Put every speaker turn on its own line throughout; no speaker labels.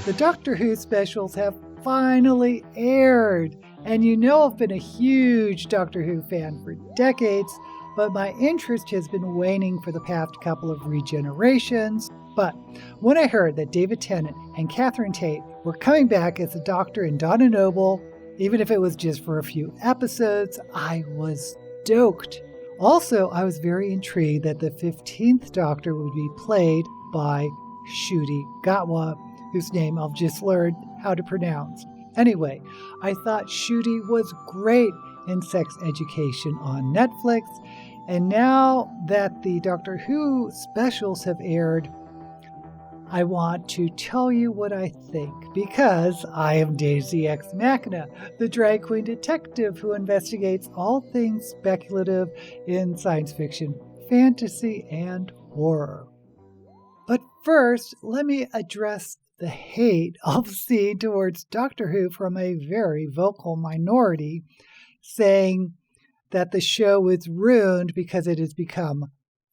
The Doctor Who specials have finally aired. And you know I've been a huge Doctor Who fan for decades, but my interest has been waning for the past couple of regenerations. But when I heard that David Tennant and Catherine Tate were coming back as the Doctor in Donna Noble, even if it was just for a few episodes, I was stoked. Also, I was very intrigued that the 15th Doctor would be played by Ncuti Gatwa, whose name I've just learned how to pronounce. Anyway, I thought Ncuti was great in Sex Education on Netflix, and now that the Doctor Who specials have aired, I want to tell you what I think, because I am Daisy Ex Machina, the drag queen detective who investigates all things speculative in science fiction, fantasy, and horror. But first, let me address the hate I've seen towards Doctor Who from a very vocal minority, saying that the show is ruined because it has become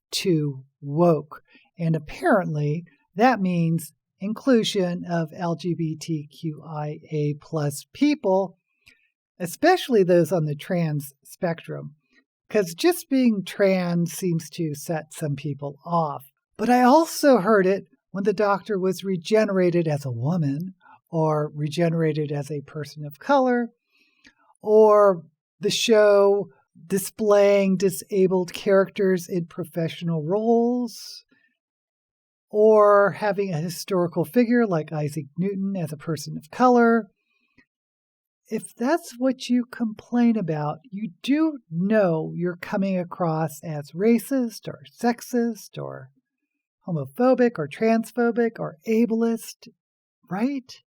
too woke. And apparently, that means inclusion of LGBTQIA plus people, especially those on the trans spectrum, because just being trans seems to set some people off. But I also heard it when the Doctor was regenerated as a woman, or regenerated as a person of color, or the show displaying disabled characters in professional roles, or having a historical figure like Isaac Newton as a person of color. If that's what you complain about, you do know you're coming across as racist or sexist or homophobic or transphobic or ableist, right?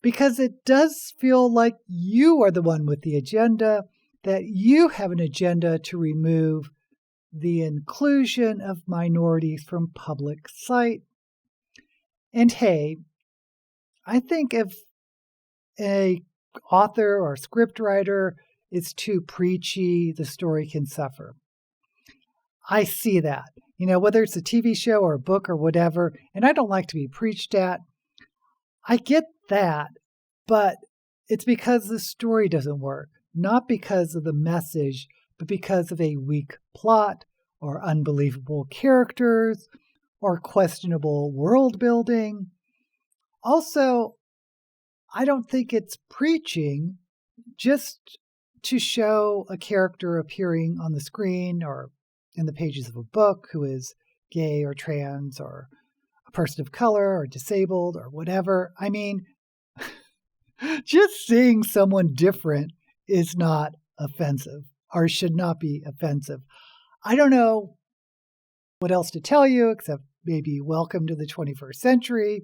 Because it does feel like you are the one with the agenda, that you have an agenda to remove the inclusion of minorities from public sight. And hey, I think if an author or scriptwriter is too preachy, the story can suffer. I see that, whether it's a TV show or a book or whatever, and I don't like to be preached at. I get that, but it's because the story doesn't work, not because of the message, but because of a weak plot or unbelievable characters or questionable world building. Also, I don't think it's preaching just to show a character appearing on the screen or in the pages of a book who is gay or trans or a person of color or disabled or whatever. I mean, just seeing someone different is not offensive or should not be offensive. I don't know what else to tell you except maybe welcome to the 21st century.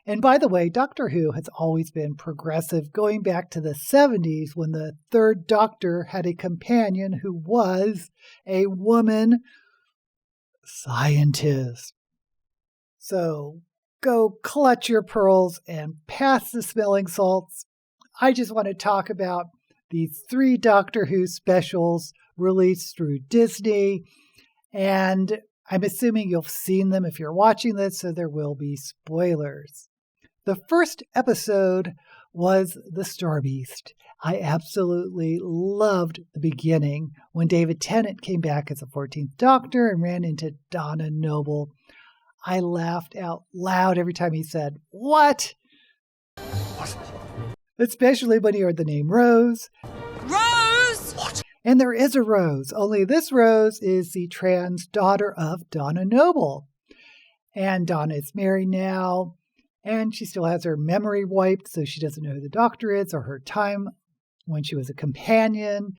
And by the way, Doctor Who has always been progressive, going back to the 70s when the third Doctor had a companion who was a woman scientist. So go clutch your pearls and pass the smelling salts. I just want to talk about these 3 Doctor Who specials released through Disney. And I'm assuming you've seen them if you're watching this, so there will be spoilers. The first episode was The Star Beast. I absolutely loved the beginning when David Tennant came back as the 14th Doctor and ran into Donna Noble. I laughed out loud every time he said, "What?" Especially when he heard the name Rose.
Rose!
What? And there is a Rose, only this Rose is the trans daughter of Donna Noble. And Donna is married now. And she still has her memory wiped, so she doesn't know who the Doctor is or her time when she was a companion.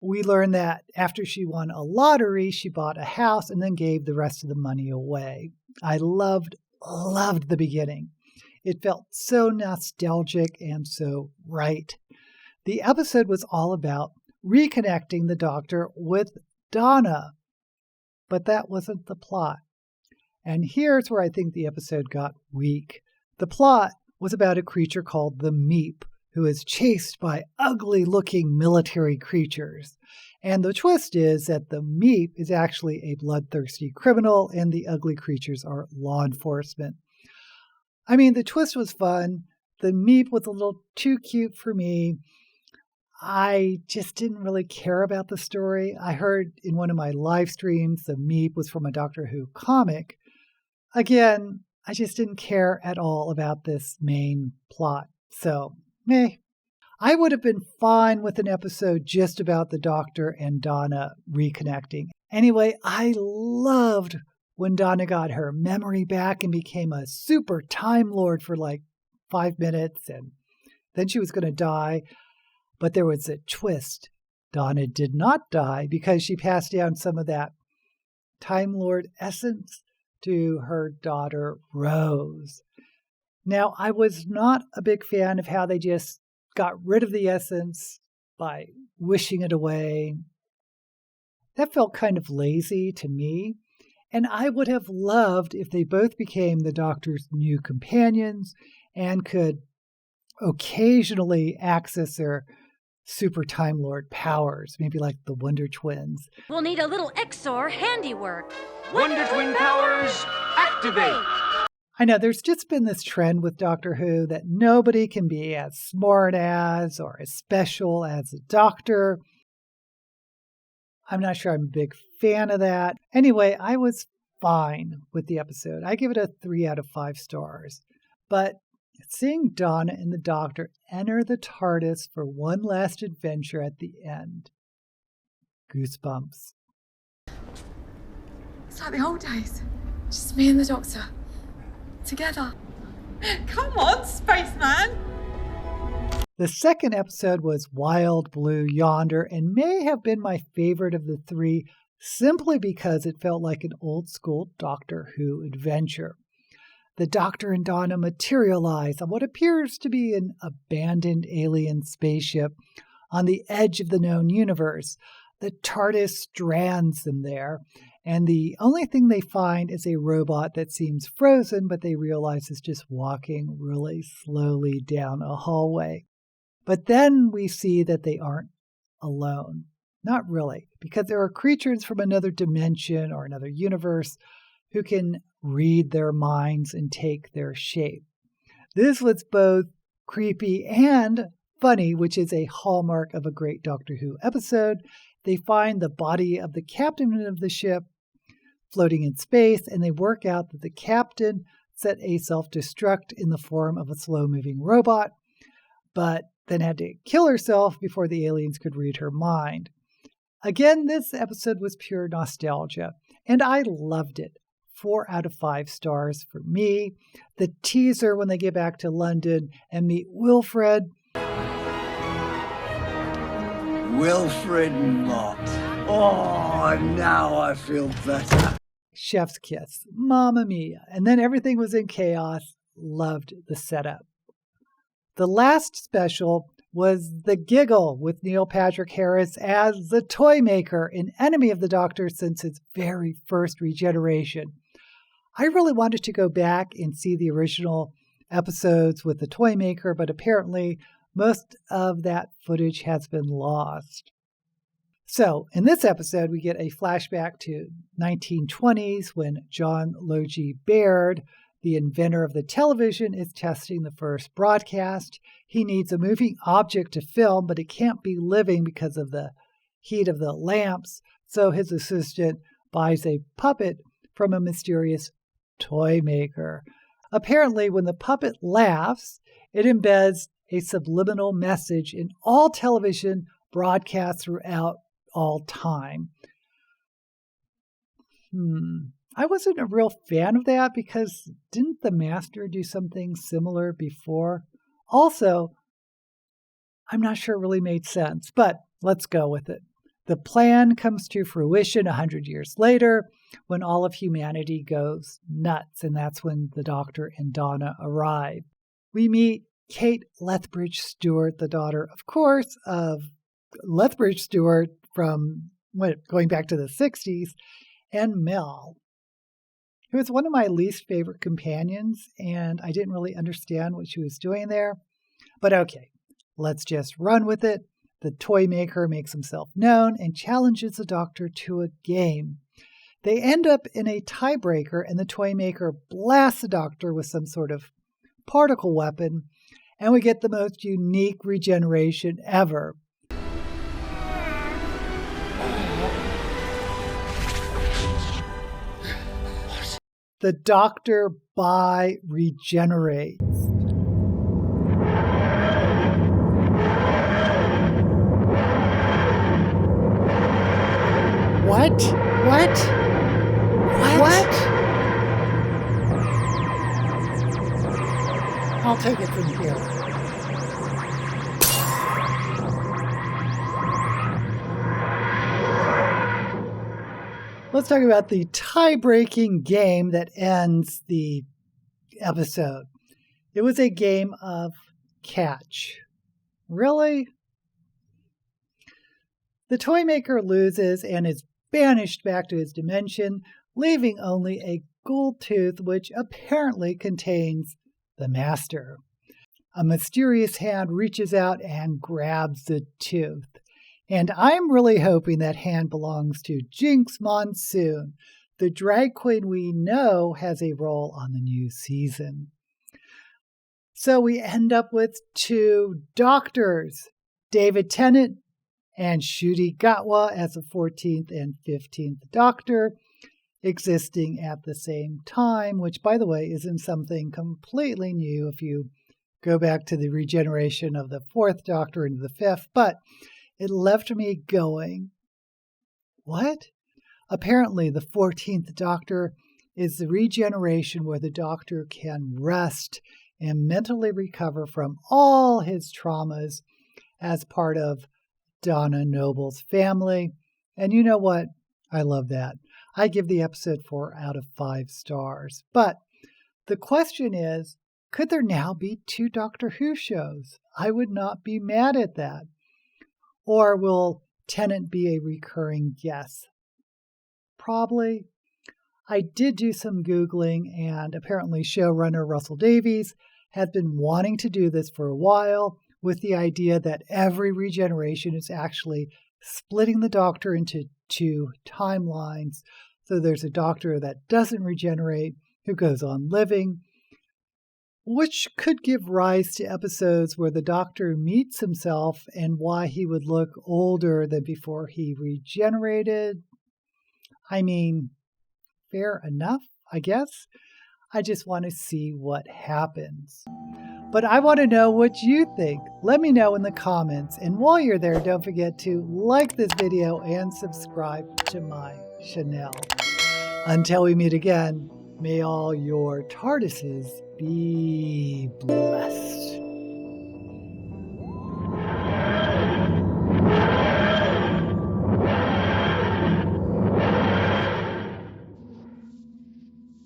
We learned that after she won a lottery, she bought a house and then gave the rest of the money away. I loved the beginning. It felt so nostalgic and so right. The episode was all about reconnecting the Doctor with Donna, but that wasn't the plot. And here's where I think the episode got weak. The plot was about a creature called the Meep, who is chased by ugly-looking military creatures. And the twist is that the Meep is actually a bloodthirsty criminal and the ugly creatures are law enforcement. I mean, the twist was fun. The Meep was a little too cute for me. I just didn't really care about the story. I heard in one of my live streams the Meep was from a Doctor Who comic. Again, I just didn't care at all about this main plot. So, meh. I would have been fine with an episode just about the Doctor and Donna reconnecting. Anyway, I loved when Donna got her memory back and became a super Time Lord for like 5 minutes, and then she was going to die. But there was a twist. Donna did not die because she passed down some of that Time Lord essence to her daughter, Rose. Now, I was not a big fan of how they just got rid of the essence by wishing it away. That felt kind of lazy to me. And I would have loved if they both became the Doctor's new companions and could occasionally access their super Time Lord powers, maybe like the Wonder Twins.
We'll need a little XOR handiwork.
Wonder Twin powers, activate!
I know there's just been this trend with Doctor Who that nobody can be as smart as or as special as a doctor. I'm not sure I'm a big fan of that. Anyway, I was fine with the episode. I give it a 3 out of 5 stars. But seeing Donna and the Doctor enter the TARDIS for one last adventure at the end. Goosebumps.
It's like the old days. Just me and the Doctor. Together. Come on, spaceman!
The second episode was Wild Blue Yonder and may have been my favorite of the 3 simply because it felt like an old school Doctor Who adventure. The Doctor and Donna materialize on what appears to be an abandoned alien spaceship on the edge of the known universe. The TARDIS strands them there, and the only thing they find is a robot that seems frozen, but they realize is just walking really slowly down a hallway. But then we see that they aren't alone. Not really, because there are creatures from another dimension or another universe who can read their minds and take their shape. This was both creepy and funny, which is a hallmark of a great Doctor Who episode. They find the body of the captain of the ship floating in space, and they work out that the captain set a self-destruct in the form of a slow-moving robot, but then had to kill herself before the aliens could read her mind. Again, this episode was pure nostalgia, and I loved it. 4 out of 5 stars for me. The teaser when they get back to London and meet Wilfred.
Wilfred Mott. Oh, now I feel better.
Chef's kiss. Mamma mia. And then everything was in chaos. Loved the setup. The last special was The Giggle with Neil Patrick Harris as the toy maker, an enemy of the Doctor since his very first regeneration. I really wanted to go back and see the original episodes with the toy maker, but apparently most of that footage has been lost. So in this episode, we get a flashback to 1920s when John Logie Baird, the inventor of the television, is testing the first broadcast. He needs a moving object to film, but it can't be living because of the heat of the lamps. So his assistant buys a puppet from a mysterious toy maker. Apparently, when the puppet laughs, it embeds a subliminal message in all television broadcasts throughout all time. I wasn't a real fan of that because didn't the Master do something similar before? Also, I'm not sure it really made sense, but let's go with it. The plan comes to fruition 100 years later when all of humanity goes nuts, and that's when the Doctor and Donna arrive. We meet Kate Lethbridge Stewart, the daughter, of course, of Lethbridge Stewart from going back to the 60s, and Mel, who was one of my least favorite companions, and I didn't really understand what she was doing there. But okay, let's just run with it. The toy maker makes himself known and challenges the Doctor to a game. They end up in a tiebreaker, and the toy maker blasts the Doctor with some sort of particle weapon, and we get the most unique regeneration ever. The Doctor regenerates. What? What? What? I'll take it from here. Let's talk about the tie-breaking game that ends the episode. It was a game of catch. Really? The toy maker loses and is banished back to his dimension, leaving only a gold tooth which apparently contains the master. A mysterious hand reaches out and grabs the tooth. And I'm really hoping that hand belongs to Jinx Monsoon, the drag queen we know has a role on the new season. So we end up with two doctors, David Tennant and Ncuti Gatwa as the 14th and 15th Doctor, existing at the same time, which, by the way, isn't something completely new if you go back to the regeneration of the 4th Doctor into the 5th, but it left me going, what? Apparently, the 14th Doctor is the regeneration where the Doctor can rest and mentally recover from all his traumas as part of Donna Noble's family. And you know what? I love that. I give the episode 4 out of 5 stars. But the question is, could there now be 2 Doctor Who shows? I would not be mad at that. Or will Tennant be a recurring guest? Probably. I did do some Googling, and apparently showrunner Russell Davies has been wanting to do this for a while, with the idea that every regeneration is actually splitting the Doctor into 2 timelines. So there's a Doctor that doesn't regenerate, who goes on living, which could give rise to episodes where the Doctor meets himself and why he would look older than before he regenerated. I mean, fair enough, I guess. I just want to see what happens. But I want to know what you think. Let me know in the comments. And while you're there, don't forget to like this video and subscribe to my channel. Until we meet again, may all your TARDISes be blue.